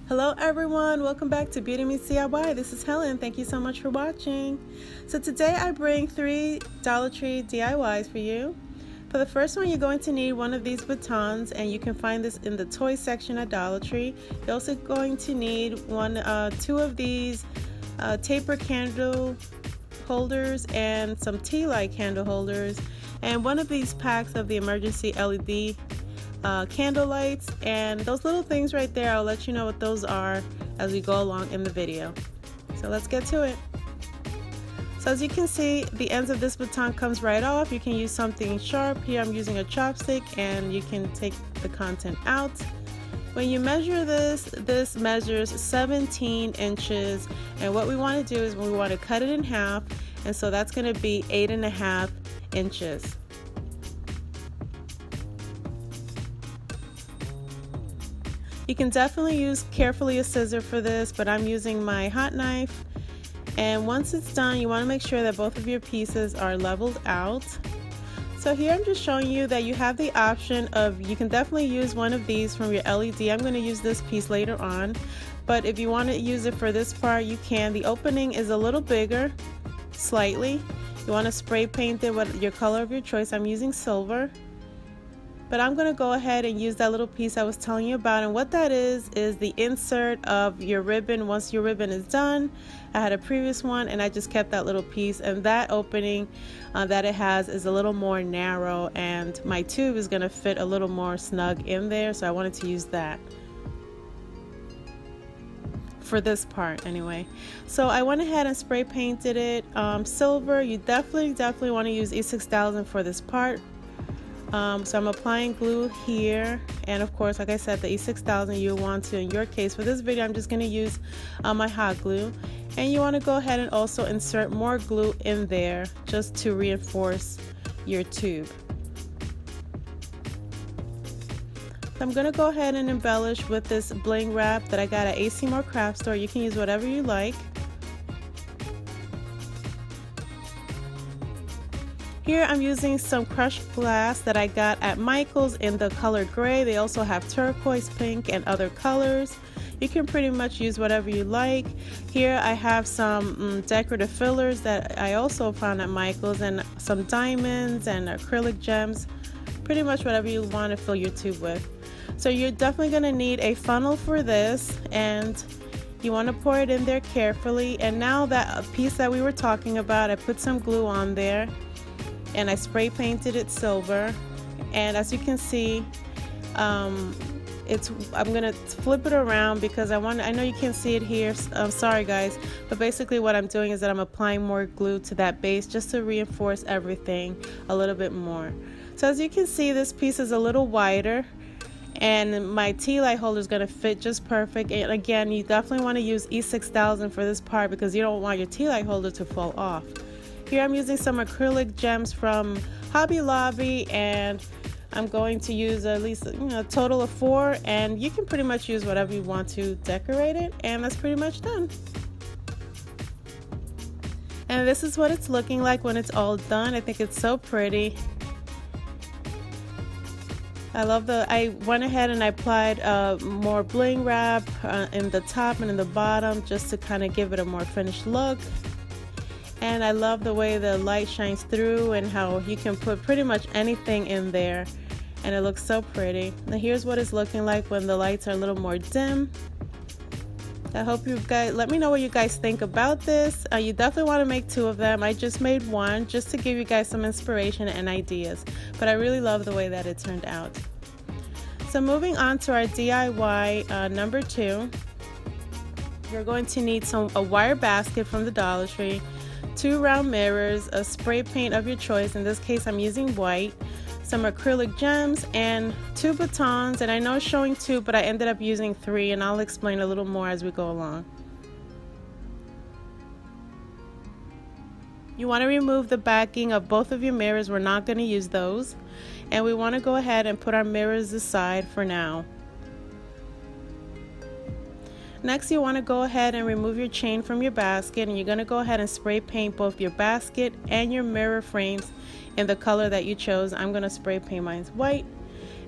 Hello everyone, welcome back to Beauty Meets DIY. This is Helen. Thank you so much for watching. So today I bring 3 Dollar Tree DIYs for you. For the first one, you're going to need one of these batons, and you can find this in the toy section at Dollar Tree. You're also going to need 2 of these taper candle holders and some tea light candle holders, and one of these packs of the emergency LED candle lights. And those little things right there, I'll let you know what those are as we go along in the video. So let's get to it. So as you can see, the ends of this baton comes right off. You can use something sharp. Here I'm using a chopstick, and you can take the content out. When you measure this measures 17 inches, and what we want to do is we want to cut it in half, and so that's going to be 8.5 inches. You can definitely use carefully a scissor for this, but I'm using my hot knife. And once it's done, you want to make sure that both of your pieces are leveled out. So here I'm just showing you that you have the option of, you can definitely use one of these from your LED. I'm going to use this piece later on, but if you want to use it for this part, you can. The opening is a little bigger, slightly. You want to spray paint it with your color of your choice. I'm using silver. But I'm going to go ahead and use that little piece I was telling you about, and what that is the insert of your ribbon. Once your ribbon is done, I had a previous one and I just kept that little piece, and that opening that it has is a little more narrow, and my tube is going to fit a little more snug in there, so I wanted to use that for this part anyway. So I went ahead and spray painted it silver. You definitely want to use E6000 for this part. So I'm applying glue here, and of course, like I said, the E6000 you want to, in your case for this video, I'm just going to use my hot glue, and you want to go ahead and also insert more glue in there just to reinforce your tube. So I'm going to go ahead and embellish with this bling wrap that I got at AC Moore Craft Store. You can use whatever you like. Here I'm using some crushed glass that I got at Michael's in the color gray. They also have turquoise, pink, and other colors. You can pretty much use whatever you like. Here I have some decorative fillers that I also found at Michael's, and some diamonds and acrylic gems. Pretty much whatever you want to fill your tube with. So you're definitely going to need a funnel for this, and you want to pour it in there carefully. And now that piece that we were talking about, I put some glue on there, and I spray painted it silver. And as you can see, I'm gonna flip it around because I know you can't see it here. I'm sorry guys, but basically what I'm doing is that I'm applying more glue to that base just to reinforce everything a little bit more. So as you can see, this piece is a little wider, and my tea light holder is going to fit just perfect. And again, you definitely want to use E6000 for this part because you don't want your tea light holder to fall off. Here I'm using some acrylic gems from Hobby Lobby, and I'm going to use at least a total of 4, and you can pretty much use whatever you want to decorate it, and that's pretty much done. And this is what it's looking like when it's all done. I think it's so pretty. I went ahead and I applied more bling wrap in the top and in the bottom just to kind of give it a more finished look. And I love the way the light shines through and how you can put pretty much anything in there, and it looks so pretty. Now here's what it's looking like when the lights are a little more dim. I hope you guys, let me know what you guys think about this. You definitely want to make 2 of them. I just made 1 just to give you guys some inspiration and ideas, but I really love the way that it turned out. So moving on to our DIY number 2, you're going to need a wire basket from the Dollar Tree, 2 round mirrors, a spray paint of your choice. In this case I'm using white, some acrylic gems, and 2 batons. And I know it's showing 2, but I ended up using 3, and I'll explain a little more as we go along. You want to remove the backing of both of your mirrors. We're not going to use those, and we want to go ahead and put our mirrors aside for now. Next, you want to go ahead and remove your chain from your basket, and you're going to go ahead and spray paint both your basket and your mirror frames in the color that you chose. I'm going to spray paint mine white,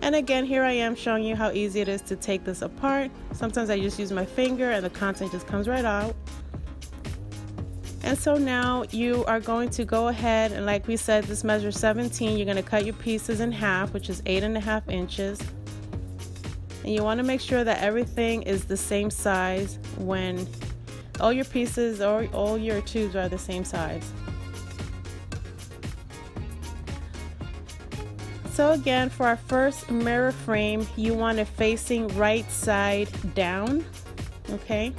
And again, here I am showing you how easy it is to take this apart. Sometimes I just use my finger and the content just comes right out. And so now you are going to go ahead and, like we said, this measures 17. You're going to cut your pieces in half, which is 8.5 inches. And you want to make sure that everything is the same size when all your pieces or all your tubes are the same size. So again, for our first mirror frame, you want it facing right side down, okay?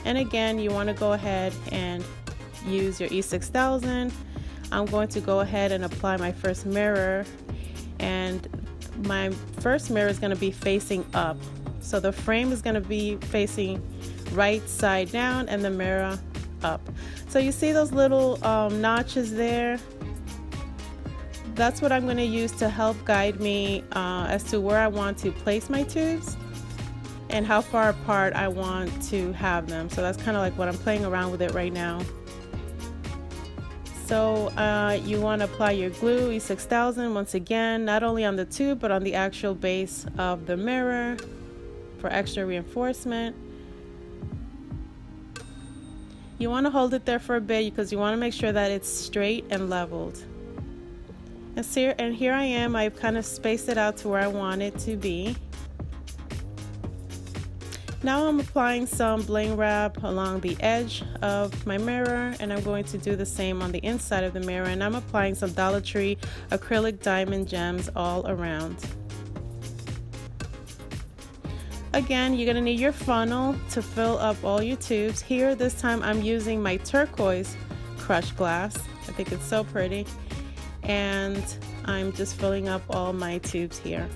And again, you want to go ahead and use your E6000. I'm going to go ahead and apply my first mirror, and my first mirror is going to be facing up. So the frame is going to be facing right side down and the mirror up. So you see those little notches there? That's what I'm going to use to help guide me as to where I want to place my tubes and how far apart I want to have them. So that's kind of like what I'm playing around with it right now. So you want to apply your glue, E6000, once again, not only on the tube but on the actual base of the mirror for extra reinforcement. You want to hold it there for a bit because you want to make sure that it's straight and leveled. And here I am, I've kind of spaced it out to where I want it to be. Now I'm applying some bling wrap along the edge of my mirror, and I'm going to do the same on the inside of the mirror, and I'm applying some Dollar Tree acrylic diamond gems all around. Again, you're going to need your funnel to fill up all your tubes. Here this time I'm using my turquoise crushed glass. I think it's so pretty. And I'm just filling up all my tubes here.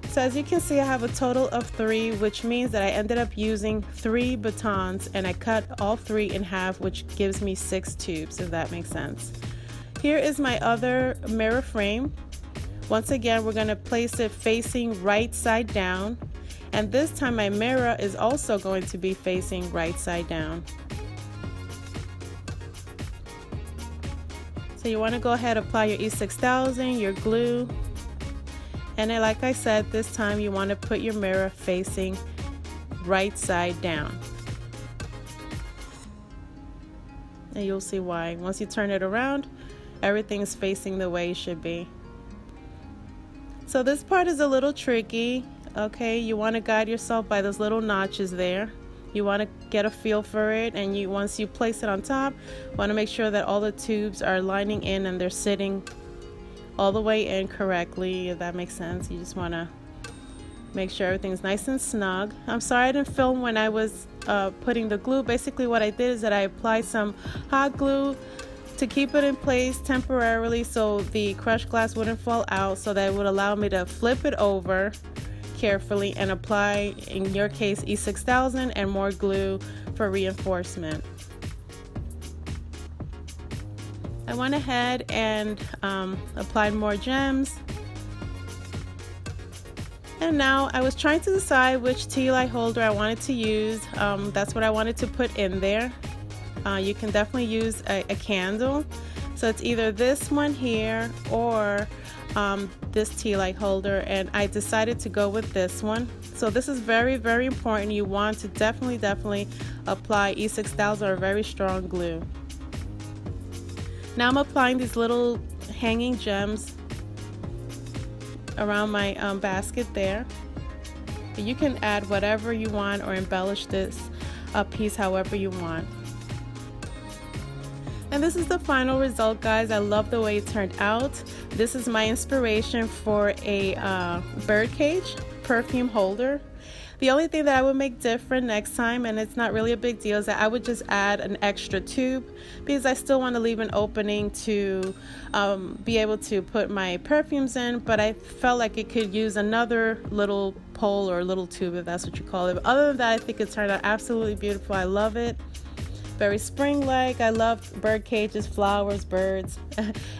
So as you can see, I have a total of 3, which means that I ended up using 3 batons, and I cut all 3 in half, which gives me 6 tubes, if that makes sense. Here is my other mirror frame. Once again, we're going to place it facing right side down, and this time my mirror is also going to be facing right side down. So you want to go ahead and apply your E6000, your glue, and then, like I said, this time you want to put your mirror facing right side down. And you'll see why. Once you turn it around, everything is facing the way it should be. So this part is a little tricky, okay? You want to guide yourself by those little notches there. You want to get a feel for it, and once you place it on top, want to make sure that all the tubes are lining in and they're sitting all the way in correctly, if that makes sense. You just want to make sure everything's nice and snug. I'm sorry I didn't film when I was putting the glue. Basically what I did is that I applied some hot glue to keep it in place temporarily so the crushed glass wouldn't fall out, so that it would allow me to flip it over carefully and apply, in your case, E6000 and more glue for reinforcement. I went ahead and applied more gems, and now I was trying to decide which tea light holder I wanted to use. That's what I wanted to put in there. You can definitely use a candle, so it's either this one here or this tea light holder, and I decided to go with this one. So this is very, very important. You want to definitely apply E6000 or very strong glue. Now I'm applying these little hanging gems around my basket there. You can add whatever you want or embellish this piece however you want. And this is the final result, guys. I love the way it turned out. This is my inspiration for a birdcage perfume holder. The only thing that I would make different next time, and it's not really a big deal, is that I would just add an extra tube, because I still want to leave an opening to be able to put my perfumes in, but I felt like it could use another little pole or little tube, if that's what you call it. But other than that, I think it turned out absolutely beautiful. I love it. Very spring-like. I love bird cages, flowers, birds.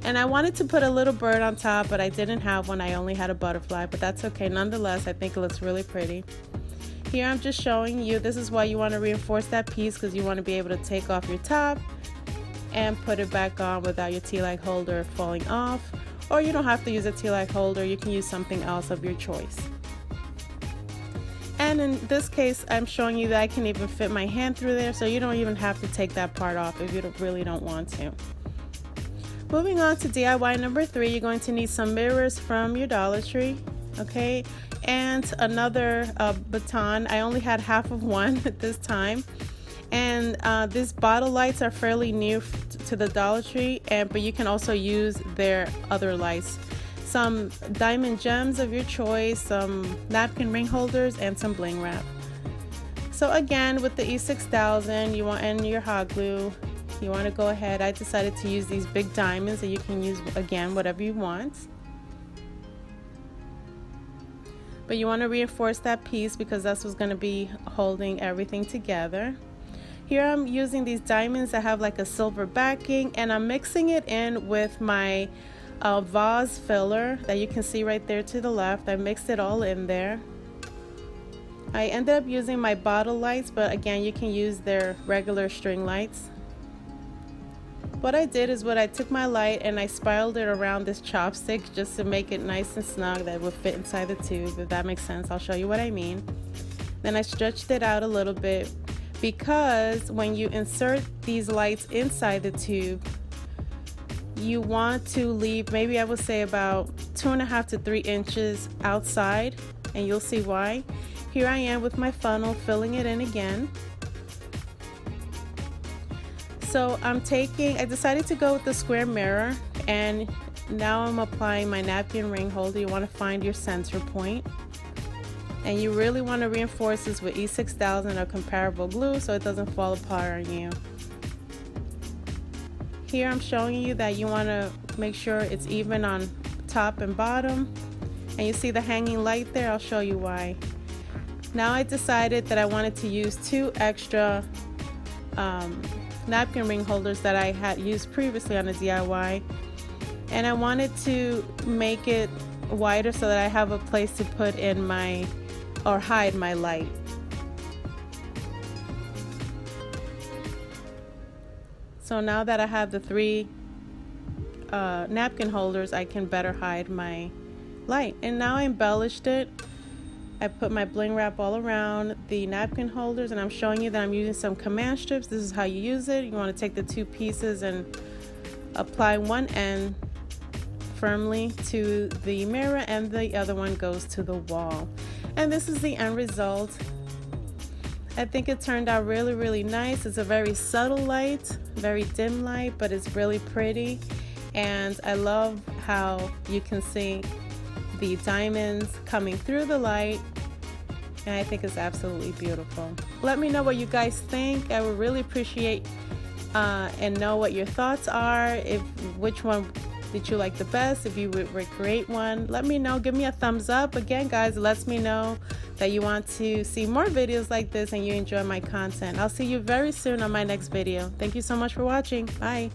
And I wanted to put a little bird on top, but I didn't have one. I only had a butterfly, but that's okay. Nonetheless, I think it looks really pretty. Here I'm just showing you, this is why you want to reinforce that piece, because you want to be able to take off your top and put it back on without your tea light holder falling off, or you don't have to use a tea light holder, you can use something else of your choice. And in this case, I'm showing you that I can even fit my hand through there, so you don't even have to take that part off if you really don't want to. Moving on to DIY number 3, you're going to need some mirrors from your Dollar Tree, okay, and another baton. I only had half of one at this time. And these bottle lights are fairly new to the Dollar Tree, but you can also use their other lights. Some diamond gems of your choice, some napkin ring holders, and some bling wrap. So again, with the E6000 and your hot glue, you want to go ahead. I decided to use these big diamonds, and you can use, again, whatever you want. But you want to reinforce that piece because that's what's going to be holding everything together. Here I'm using these diamonds that have like a silver backing, and I'm mixing it in with my vase filler that you can see right there to the left. I mixed it all in there. I ended up using my bottle lights, but again, you can use their regular string lights. What I did is I took my light and I spiraled it around this chopstick just to make it nice and snug that would fit inside the tube, if that makes sense. I'll show you what I mean. Then I stretched it out a little bit, because when you insert these lights inside the tube, you want to leave, maybe I would say about 2.5 to 3 inches outside, and you'll see why. Here I am with my funnel filling it in again. So I decided to go with the square mirror, and now I'm applying my napkin ring holder. You want to find your center point. And you really want to reinforce this with E6000 or comparable glue so it doesn't fall apart on you. Here I'm showing you that you want to make sure it's even on top and bottom. And you see the hanging light there? I'll show you why. Now I decided that I wanted to use 2 extra napkin ring holders that I had used previously on a DIY. And I wanted to make it wider so that I have a place to put in hide my light. So now that I have the 3 napkin holders, I can better hide my light. And now I embellished it. I put my bling wrap all around the napkin holders, and I'm showing you that I'm using some command strips. This is how you use it. You want to take the 2 pieces and apply one end firmly to the mirror, and the other one goes to the wall. And this is the end result. I think it turned out really nice. It's a very subtle light, very dim light, but it's really pretty. And I love how you can see the diamonds coming through the light, and I think it's absolutely beautiful. Let me know what you guys think. I would really appreciate and know what your thoughts are. Which one did you like the best? If you would recreate one, let me know. Give me a thumbs up. Again, guys, it lets me know that you want to see more videos like this and you enjoy my content. I'll see you very soon on my next video. Thank you so much for watching. Bye.